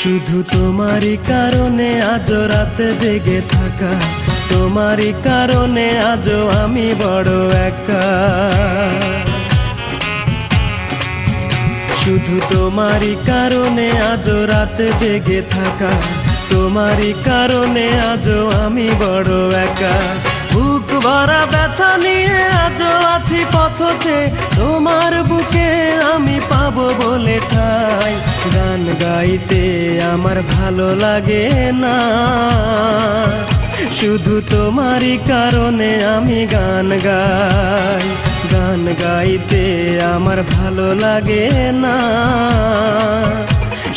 শুধু তোমারই কারণে আজ রাতে জেগে থাকা, তোমারই কারণে আজও আমি বড় একা। শুধু তোমারই কারণে আজ রাতে জেগে থাকা, তোমারই কারণে আজও আমি বড় একা। বুক ভরা ব্যথা নিয়ে আজও আছি পথে, তোমার বুকে আমি পাবো বলে ঠাই। গান গাইতে আমার ভালো লাগে না, শুধু তোমারই কারণে আমি গান গাই। গান গাইতে আমার ভালো লাগে না,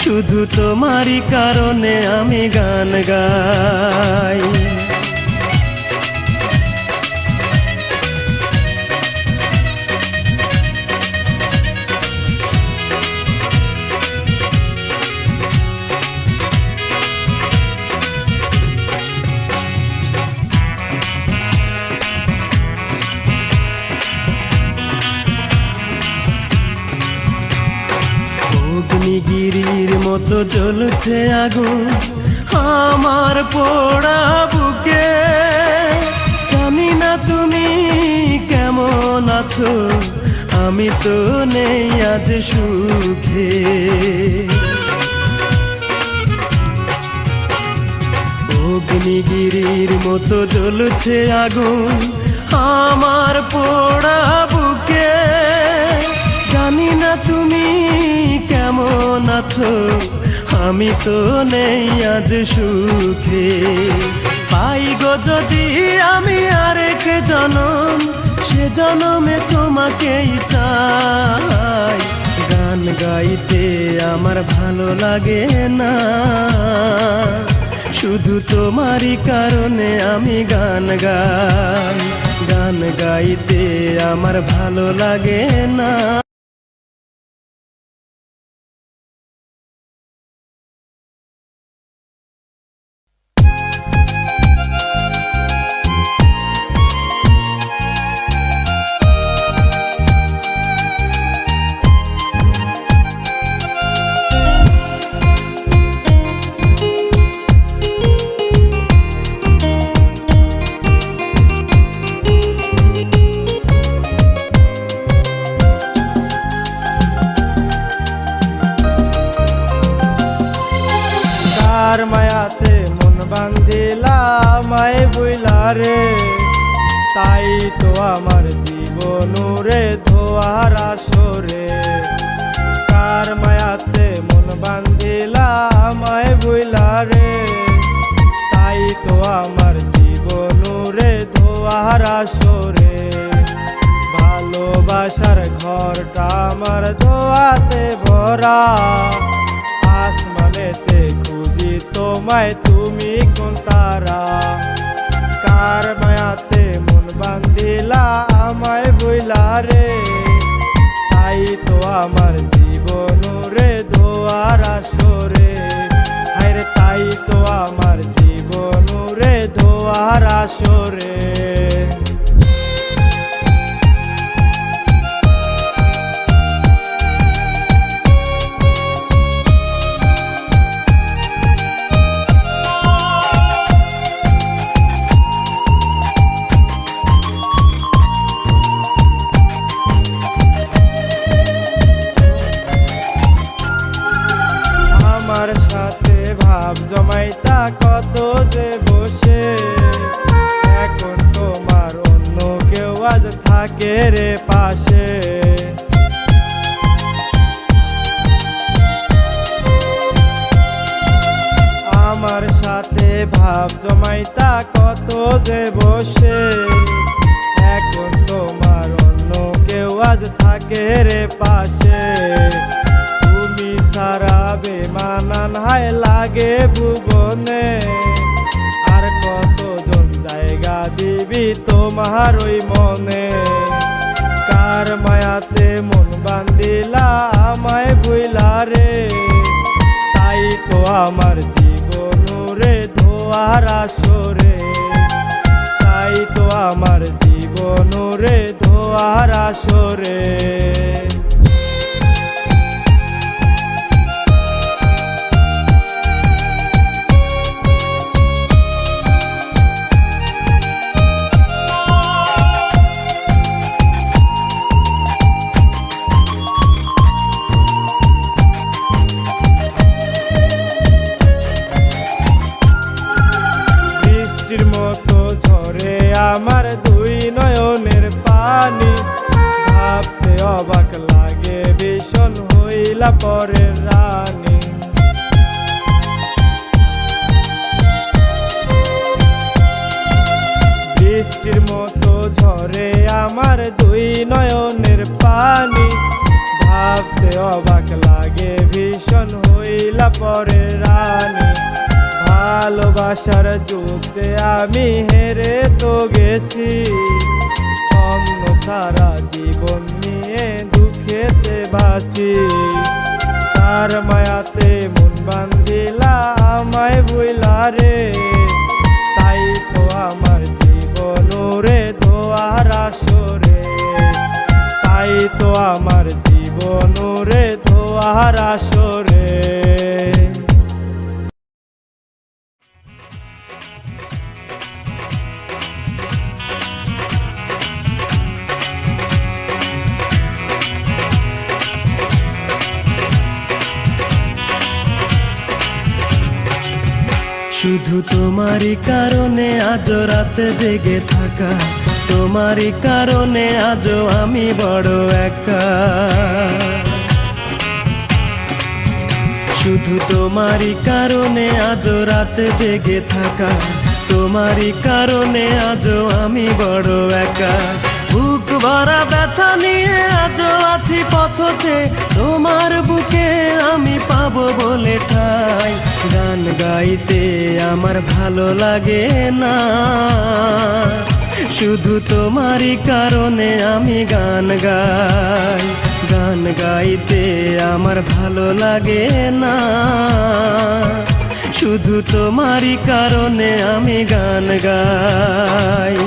শুধু তোমারই কারণে আমি গান গাই। অগ্নিগিরির মতো জ্বলছে আগুন আমার পোড়া বুকে। জানি না তুমি কেমন আছো, আমি তো নেই আজ সুখে। অগ্নিগিরির মতো জ্বলছে আগুন আমার পোড়া বুকে। জানি না তুমি কেমন আছো, আমি তো নেই আজ সুখে। পাই গো যদি আমি আরেক জনম, সে জনমে তোমাকেই চাই। গান গাইতে আমার ভালো লাগে না, শুধু তোমারই কারণে আমি গান গাই। গান গাইতে আমার ভালো লাগে না। মায়াতে মন বান্ধিলাম মাই বুইলা রে, তাই তো আমার জীবন রে ধোয়ার আসরে। কার মায়াতে মন বান্ধিলাম মাই বুইলা রে, তাই তো আমার জীবন রে ধোয়ার আসরে। ভালোবাসার ঘরটা আমার ধোয়াতে ভরা, আসমানেতে খুঁজি তোমায় তুমি কোন তারা। কার মায়াতে মন বান্ধিলা আমায় বইলা রে, তাই তো আমার জীবন রে ধোয়ার আসরে। হায়রে তাই তো আমার জীবন রে ধোয়ার আসরে। আমার সাথে ভাব জমাইতা কত যে বসে, এখন তোমার অন্য কেউ আজ থাকে রে পাশে। আমার সাথে ভাব জমাইতা কত যে বসে, এখন তোমার অন্য কেউ আজ থাকে রে পাশে। তুমি সারা বেমানান হায় লাগে ভুবনে, আর কতজন জায়গা দিবি তোমার ওই মনে। কার মায়াতে মন বান্ধিলা আমায় ভুইলা রে, তাই তো আমার জীবন রে ধোয়ার আসরে। তাই তো আমার জীবন রে ধোয়ার আসরে। হইলা পরের রানী। বৃষ্টির মতো ঝরে আমার দুই নয়নের পানি, ভাবতে অবাক লাগে ভীষণ হইলা পরের রানী। ভালোবাসার যুদ্ধে আমি হেরে তো গেছি, ছন্ন সারা জীবন নিয়ে দুঃখেতে বাসি। তার মায়াতে মন বান্ধিলা আমায় ভুইলা রে, তাই তো আমার জীবন রে ধোয়ার আসরে, তাই তো আমার জীবন রে ধোয়ার আসরে। শুধু তোমারই কারণে আজ রাত জেগে থাকা, তোমারই কারণে আজও আমি বড় একা। শুধু তোমারই কারণে আজ রাত জেগে থাকা, তোমারই কারণে আজও আমি বড় একা। বুক ভরা ব্যথা নিয়ে আজও আছি পথে, তোমার বুকে আমি পাবো বলে ঠাই। গান গাইতে আমার ভালো লাগে না, শুধু তোমারই কারণে আমি গান গাই। গান গাইতে আমার ভালো লাগে না, শুধু তোমারই কারণে আমি গান গাই।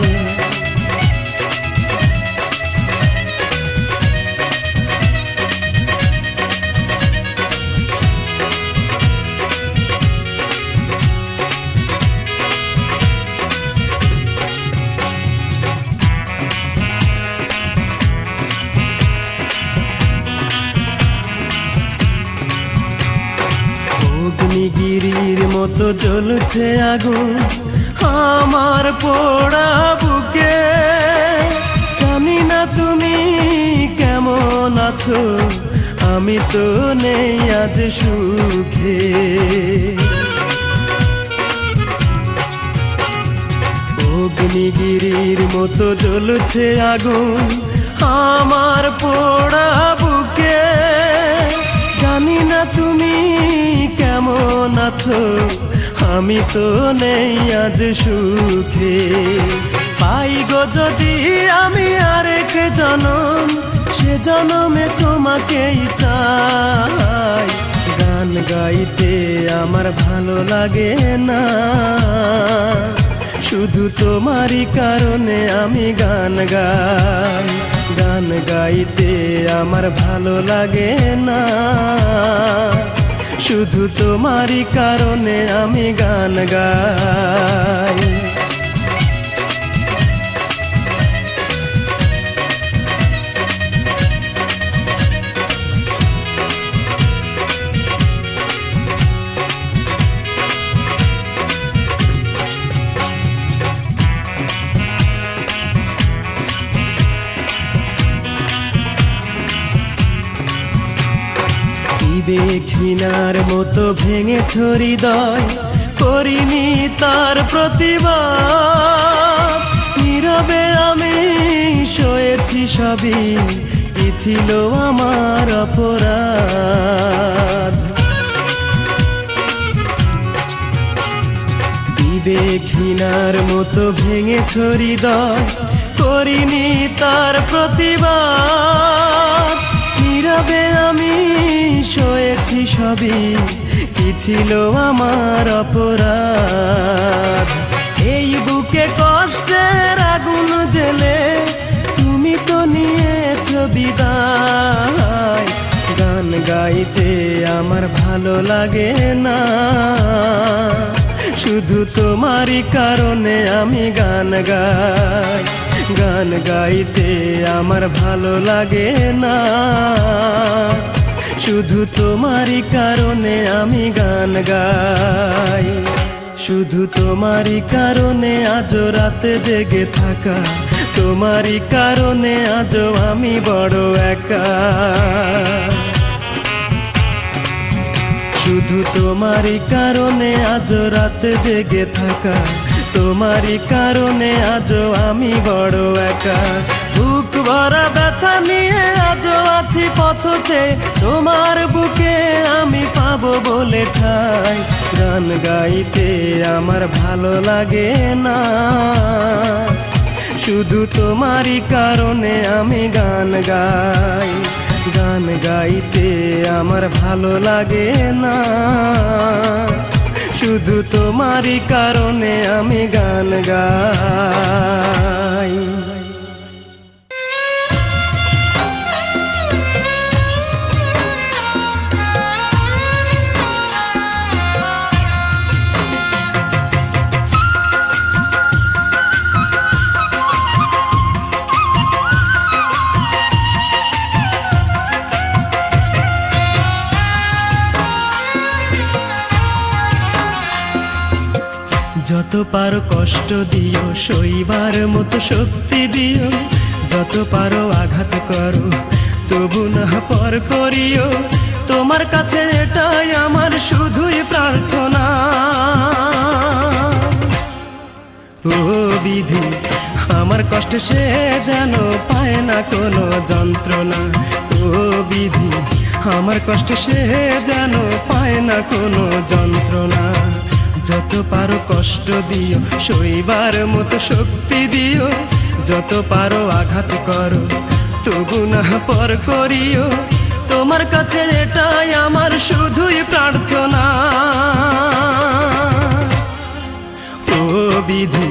অগ্নিগিরির মতো জ্বলছে আগুন আমার পোড়া বুকে, জানি না তুমি কেমন আছো, আমি তো নেই আজ সুখে। অগ্নিগিরির মতো জ্বলছে আগুন আমার পোড়া বুকে, জানি না তুমি কেমন আছো, আমি তো নেই আজ সুখে। পাই গো যদি আমি আরেক জনম, সে জনমে তোমাকেই চাই। গান গাইতে আমার ভালো লাগে না, শুধু তোমারই কারণে আমি গান গাই। গান গাইতে আমার ভালো লাগে না, শুধু তোমারই কারণে আমি গান গাই। ঘৃণার মতো ভেঙেছ হৃদয়, করিনি তার প্রতিবাদ। নীরবে আমি সয়েছি সবই, কি ছিল আমার অপরাধ। বিবেক ঘৃণার মতো ভেঙেছ হৃদয়, করিনি তার প্রতিবাদ। নীরবে আমি সয়েছি সবই, কি ছিল আমার অপরাধ। এই বুকে কষ্টের আগুন জেলে তুমি তো নিয়েছ বিদায়। গান গাইতে আমার ভালো লাগে না, শুধু তোমারই কারণে আমি গান গাই। গান গাইতে আমার ভালো লাগে না, শুধু তোমারই কারণে আমি গান গাই। শুধু তোমারই কারণে আজ রাতে জেগে থাকা, তোমারই কারণে আজ আমি বড় একা। শুধু তোমারই কারণে আজ রাত জেগে থাকা, তোমারই কারণে আজও আমি বড় একা। বুক ভরা ব্যথা নিয়ে আজও আছি পথ চেয়ে, তোমার বুকে আমি পাবো বলে ঠাই। গান গাইতে আমার ভালো লাগে না, শুধু তোমারই কারণে আমি গান গাই। গান গাইতে আমার ভালো লাগে না, শুধু তোমারই কারণে আমি গান গাই। যত পারো কষ্ট দিও, সইবার মতো শক্তি দিও। যত পারো আঘাত করো, তবু না পর করিও। তোমার কাছে এটাই আমার শুধুই প্রার্থনা। ও বিধি, আমার কষ্ট সে যেন পায় না কোনো যন্ত্রণা। ও বিধি, আমার কষ্ট সে যেন পায় না কোনো যন্ত্রণা। যত পারো কষ্ট দিও, সইবার মতো শক্তি দিও। যত পারো আঘাত করো, তবু না পর করিও। তোমার কাছে এটাই আমার শুধুই প্রার্থনা। ও বিধি,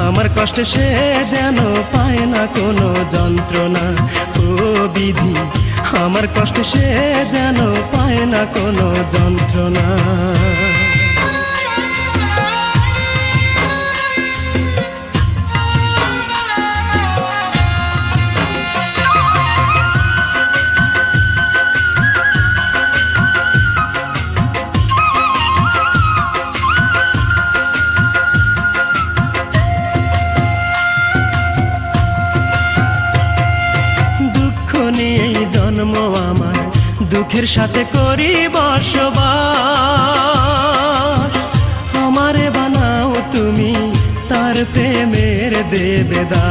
আমার কষ্ট সে যেন পায় না কোনো যন্ত্রণা। ও বিধি, আমার কষ্ট সে যেন পায় না কোনো যন্ত্রণা। জন্ম আমার, দুঃখের সাথে করি বসবাস। আমারে বানাও তুমি তার প্রেমের দেবদাস।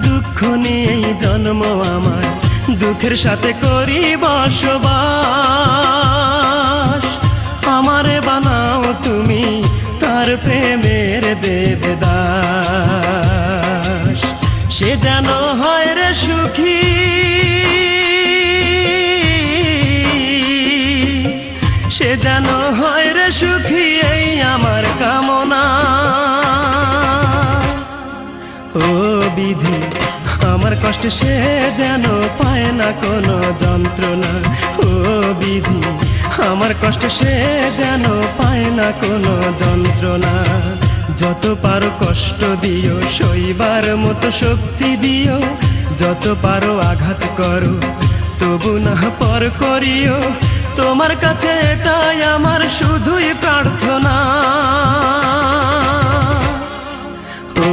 দুঃখ নিয়েই জন্ম আমার, দুঃখের সাথে করি বসবাস। আমারে বানাও তুমি তার প্রেমের দেবদাস। সে যেন হয় রে সুখী, সে যেন হয় রে সুখী, এই আমার কামনা। ও বিধি, আমার কষ্ট সে যেন পায় না কোনো যন্ত্রণা। ও বিধি, আমার কষ্ট সে যেন পায় না কোনো যন্ত্রণা। যত পারো কষ্ট দিও, সইবার মতো শক্তি দিও। যত পারো আঘাত করো, তবু না পর করিও। তোমার কাছে এটাই আমার শুধুই প্রার্থনা। ও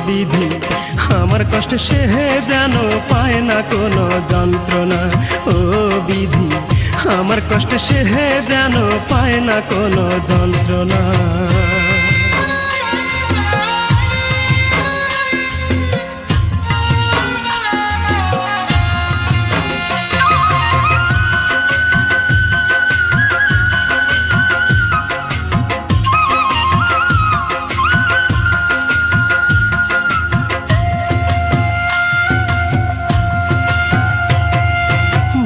বিধি, আমার কষ্ট সে যেন পায় না কোনো যন্ত্রণা। ও বিধি, আমার কষ্ট সে যেন পায় না কোনো যন্ত্রণা।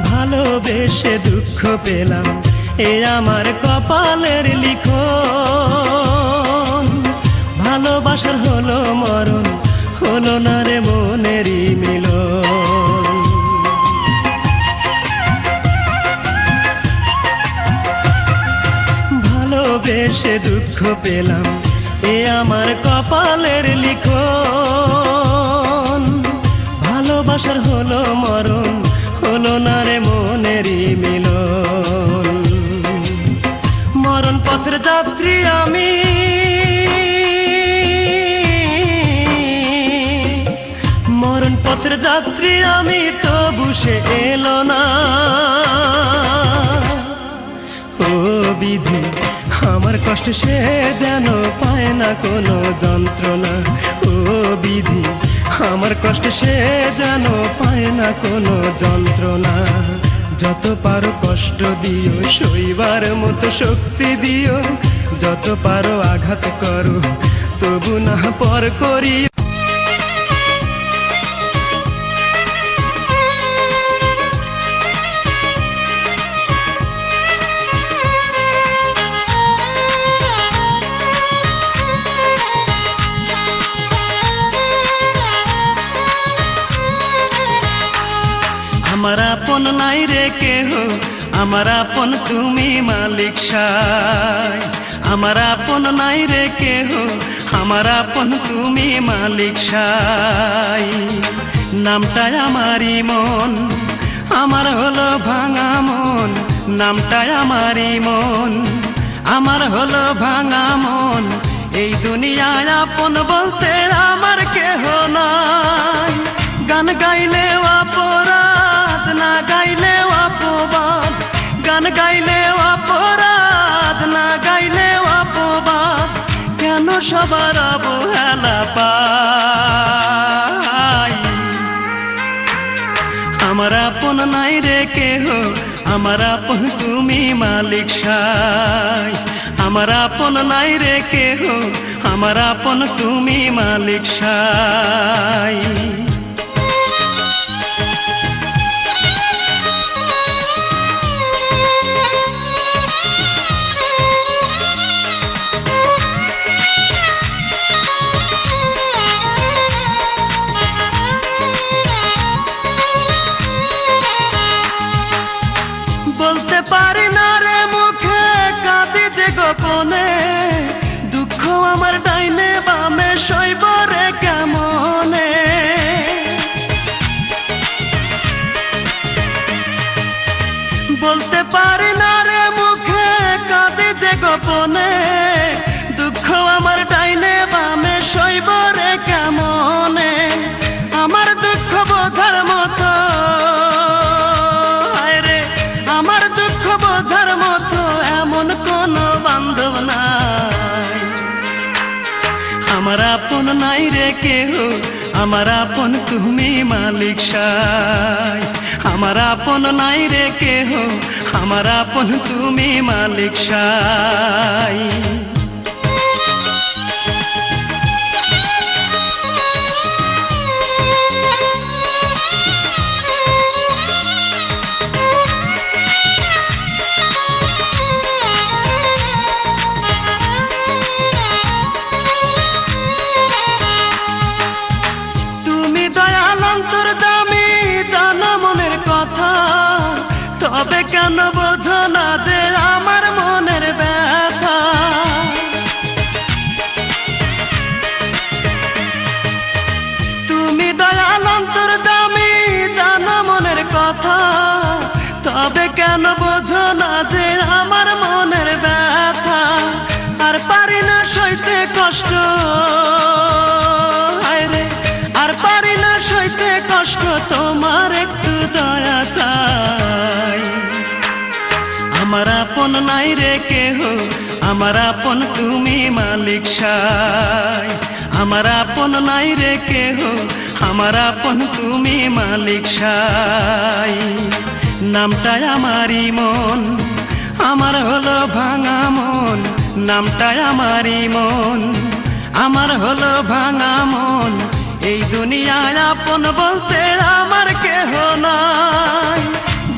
ভালোবেসে দুঃখ পেলাম, এ আমার কপালের লিখন। ভালোবাসার হলো মরণ, হলো না রে মনেরই মিলন। ভালোবেসে দুঃখ পেলাম, এ আমার কপালের লিখন। ভালোবাসার হলো মরণ, হলো না রে মনেরই মিলন। মরণ পথের যাত্রী আমি, মরণ অরুণ পথের যাত্রী আমি, তবু সে এলো না। ও বিধি, আমার কষ্ট সে যেন পায় না কোনো যন্ত্রণা। ও বিধি, আমার কষ্ট সে যেন পায় না কোনো যন্ত্রণা। যত পারো কষ্ট দিও, সইবার মতো শক্তি দিও, যত পারো আঘাত করো, তবু না পর করিও। আমার আপন নাই রে কেহ, আমার আপন তুমি মালিক সাই। আমার আপন নাই রে কেহ, আমার আপন তুমি মালিক সাই। নামটাই আমারই মন, আমার হলো ভাঙা মন। নামটাই আমারই মন, আমার হলো ভাঙা মন। এই দুনিয়ায় আপন বলতে আমার কেহ নাই। গান গাইলেও অপরাধ, না গাইলেও অপবাদ। গান গাইলেও অপরাধ, না গাইলেও অপবাদ। কেন সবার অবহেলা পাই? আমার আপন নাই রে কেহ, আমার আপন তুমি মালিক সাই। আমার আপন নাই রে কেহ, আমার আপন তুমি মালিক সাই। বলতে পারি না রে মুখে, কাঁদি যে গোপনে। দুঃখ আমার ডাইনে বামে সইব রে কেমনে। বলতে পারি না রে মুখে, কাঁদি যে গোপনে। দুঃখ আমার ডাইনে বামে সইব রে কেমনে। আমার দুঃখ বোঝার মতো, আমার দুঃখ বোঝার মতো এমন কোনো বান্ধব নাই। আমার আপন নাই রে কেহ, আমার আপন তুমি মালিক সাই। আমার আপন নাই রে কেহ, আমার আপন তুমি মালিক সাই। তবে কেন বোঝো না যে আমার মনের ব্যথা? তুমি দয়াল অন্তর্যামী, জানো মনের কথা। তবে কেন বোঝো না যে আমার মনের ব্যথা? আর পারি না সইতে কষ্ট, হায়রে আর পারি না সইতে কষ্ট। তোমার একটু দয়া চাই। আমার আপন নাই রে কেহ, আমার আপন তুমি মালিক সাই। আমার আপন নাই রে কেহ, আমার আপন তুমি মালিক সাই। নামটাই আমারই মন, আমার হলো ভাঙা মন। নামটাই আমারই মন, আমার হলো ভাঙা মন। এই দুনিয়ায় আপন বলতে আমার কেহ নাই।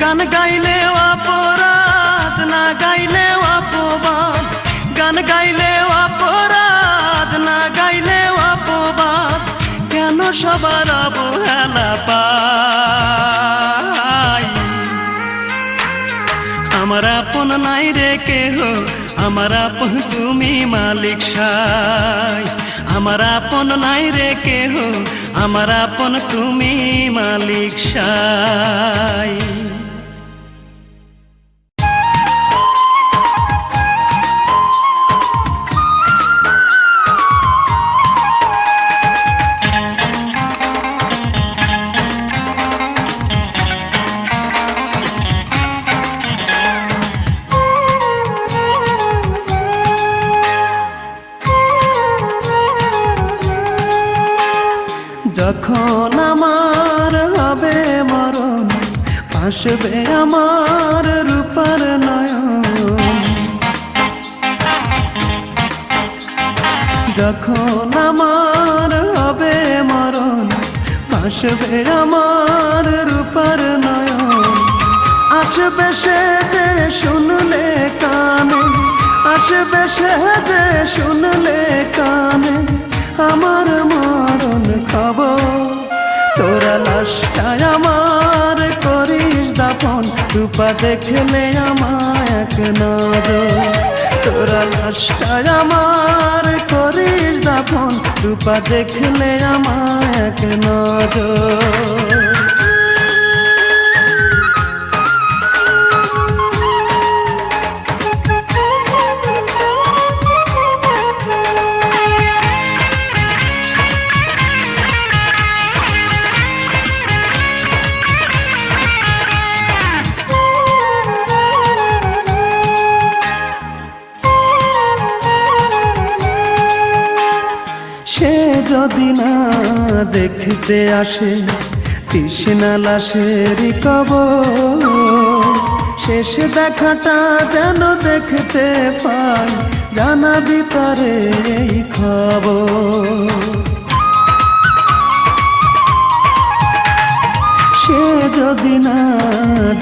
গান গাইলেও অপরাধ, না গাইলেও অপবাদ। গান গাইলেও অপরাধ, না গাইলেও অপবাদ। কেন সবার অবহেলা পাই? আমার আপন নাই রে কেহ, আমার আপন তুমি মালিক সাই। আমার আপন নাই রে কেহ, আমার আপন তুমি মালিক সাই। ভাসবে আমার রূপার নয়ন। যখন আমার হবে মরণ, ভাসবে আমার রূপার নয়ন। আসবে সে যে শুনলে কানে, আসবে সে যে শুনলে কানে আমার মরণ খবর। তোরা লাশটায় আমার করিস দাফন, রূপা দেখলে আমায় এক নজর। তোরা লাশটায় আমার করিস দাফন, রূপা দেখলে আমায় এক নজর। সে যদি না দেখতে আসে তৃষ্ণা লাশেরই কবর, শেষ দেখাটা যেন দেখতে পাই, জানাবি পারে এই খবর। সে যদি না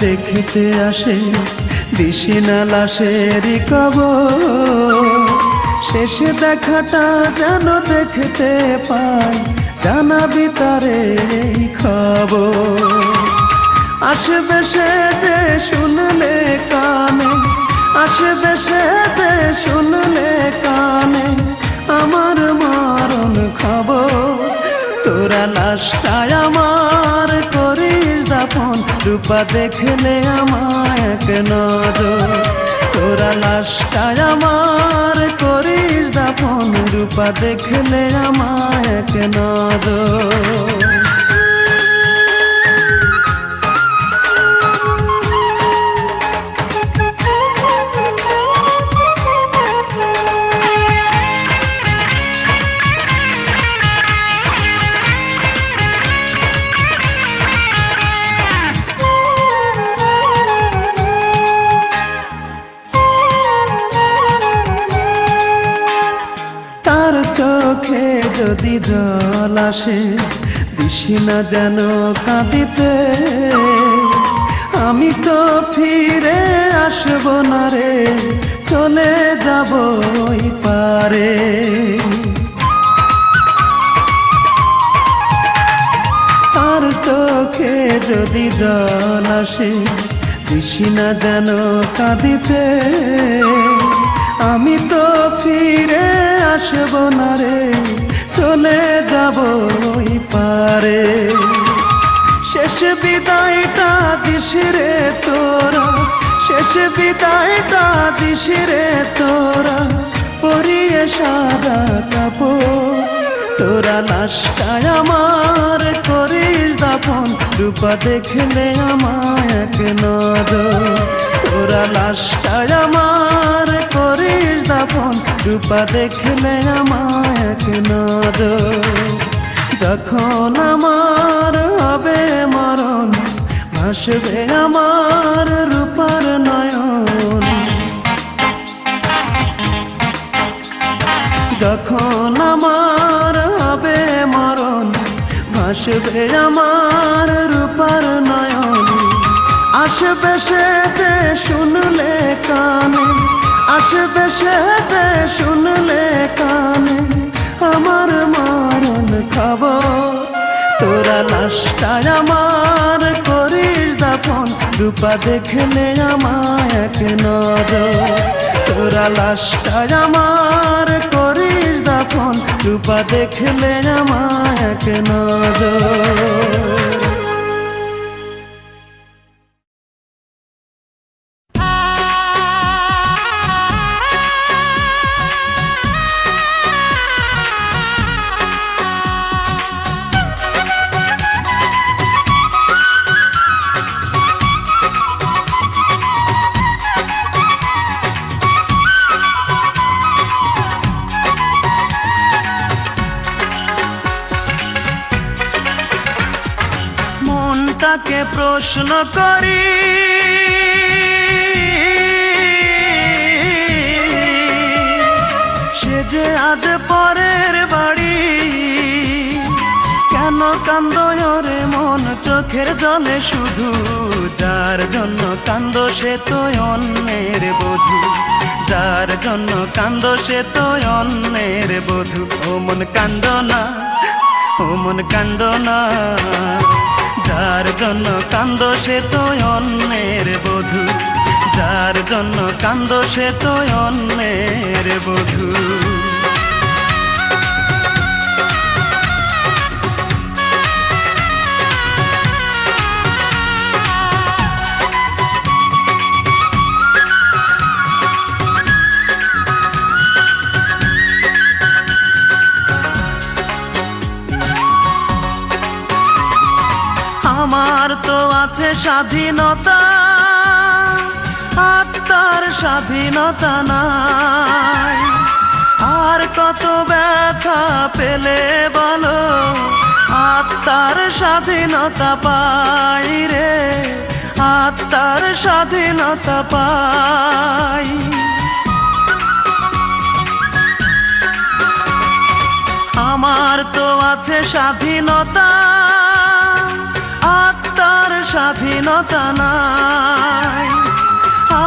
দেখতে আসে তৃষ্ণা লাশেরই কবর, শেষ দেখাটা যেন দেখতে পাই, জানাবি তারে এই খবর। আসবে সে যে শুনলে কানে, আসবে সে যে শুনলে কানে আমার মরণ খবর। তোরা লাশটায় আমার করিস দাফন, রূপা দেখলে আমায় এক নজর। তোরা লাশটায় আমার করিস দাফন, রূপা দেখলে আমায় এক নজর। চোখে যদি জল আসে দিশি না যেন কাঁদিতে, আমি তো ফিরে আসব না রে, চলে যাব ওই পারে। তার চোখে যদি জল আসে দিশি না যেন কাঁদিতে, আমি তো ফিরে আসব না রে, চলে যাব ওই পারে। শেষ বিদায়টা দিস রে তোরা, শেষ বিদায়টা দিস রে তোরা, পরিয়ে সাদা কাপড়। তোরা লাশটায় আমার করিস দাফন, রূপা দেখলে আমায় এক নজর। তোরা লাশটায় আমার করিস দাফন, রূপা দেখলে আমায় এক নজর। যখন আমার হবে মরণ, ভাসবে আমার রূপার নয়ন। যখন আমার হবে মরণ, ভাসবে আমার রূপার নয়ন। আসবে সে যে শুনলে কানে, আসবে সে যে শুনলে কানে আমার মরণ খবর। তোরা লাশটায় আমার করিস দাফন, রূপা দেখলে আমায় এক নজর। তোরা লাশটায় আমার করিস দাফন, রূপা দেখলে আমায় এক নজর। মনটাকে প্রশ্ন করি, সে যে আজ পরের বাড়ি। কেন কান্দো রে মন চোখের জলে শুধু, যার জন্য কান্দো সে তো অন্যের বধূ, যার জন্য কান্দো সে তো অন্যের বধূ। ও মন কান্দো না, ও মন কান্দো না, যার জন্য কান্দো সে তো অন্যের বধূ, যার জন্য কান্দো সে তো অন্যের বধূ। আমার তো আছে স্বাধীনতা, আত্মার স্বাধীনতা নাই। আর কত ব্যথা পেলে বলো, আত্মার স্বাধীনতা পাই রে, আত্মার স্বাধীনতা পাই। আমার তো আছে স্বাধীনতা, আত্মার স্বাধীনতা নাই।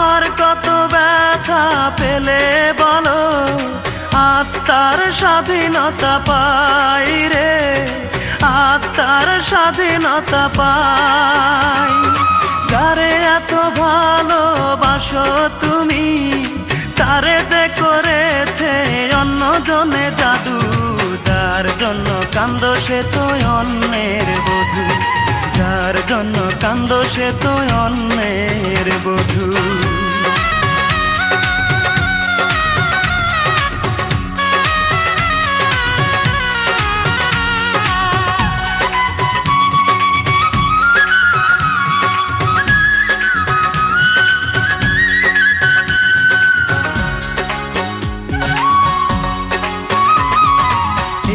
আর কত ব্যথা পেলে বলো, আত্মার স্বাধীনতা পাই রে, আত্মার স্বাধীনতা পাই। যারে এত ভালোবাসো তুমি, তারে যে করেছে অন্যজনে জাদু, যার জন্য কান্দো সে তো অন্যের বধূ, যার জন্য কান্দো সে তো অন্যের বধূ।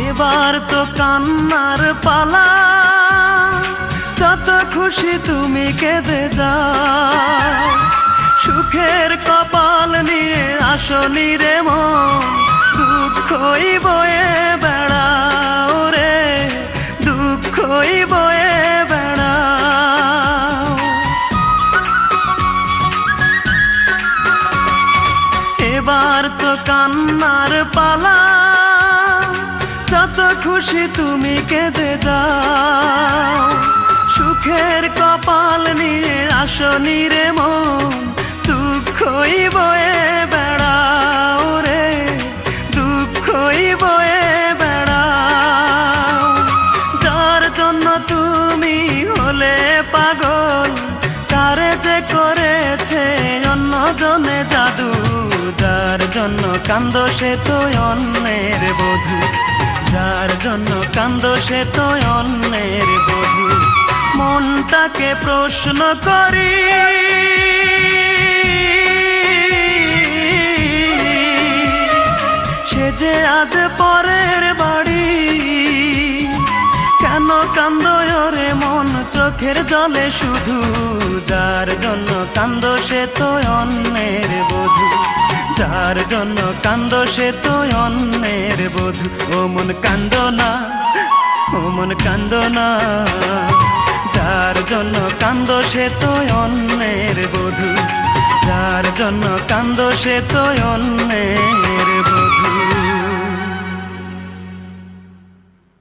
এবার তো কান্নার পালা, যত খুশি তুমি কেঁদে যাও। সুখের কপাল নিয়ে আসনি রে মন, দুঃখই বয়ে বেড়াও রে, দুঃখই বয়ে বেড়াও। এবার তো কান্নার পালা, যত খুশি তুমি কেঁদে যাও। সুখের কপাল নিয়ে আসনি রে মন, দুঃখই বয়ে বেড়াও রে, দুঃখই বয়ে বেড়াও। যার জন্য তুমি হলে পাগল, তারে যে করেছে অন্যজনে জাদু, যার জন্য কান্দো সে তো অন্যের বধূ, যার জন্য কান্দো সে তো অন্যের বধূ। মনটাকে প্রশ্ন করি, সে যে আজ পরের বাড়ি। কেন কান্দো রে মন চোখের জলে শুধু, যার জন্য কান্দো সে তো অন্যের বধূ, যার জন্য কান্দো সে তো অন্যের বধূ। ও মন কান্দো না, ও মন কান্দো না, যার জন্য কান্দো সে তো অন্যের বধূ, যার জন্য কান্দো সে তো অন্যের